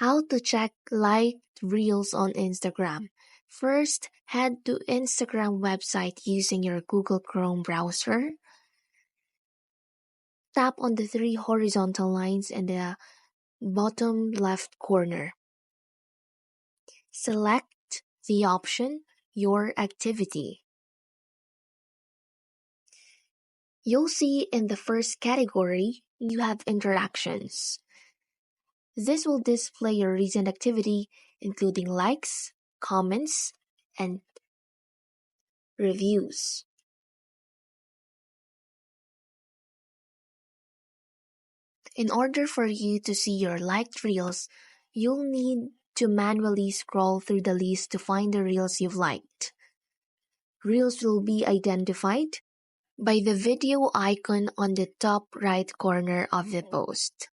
How to check liked reels on Instagram. First, head to Instagram website using your Google Chrome browser. Tap on the three horizontal lines in the bottom left corner. Select the option Your Activity. You'll see in the first category you have interactions. This will display your recent activity, including likes, comments, and reviews. In order for you to see your liked reels, you'll need to manually scroll through the list to find the reels you've liked. Reels will be identified by the video icon on the top right corner of the post.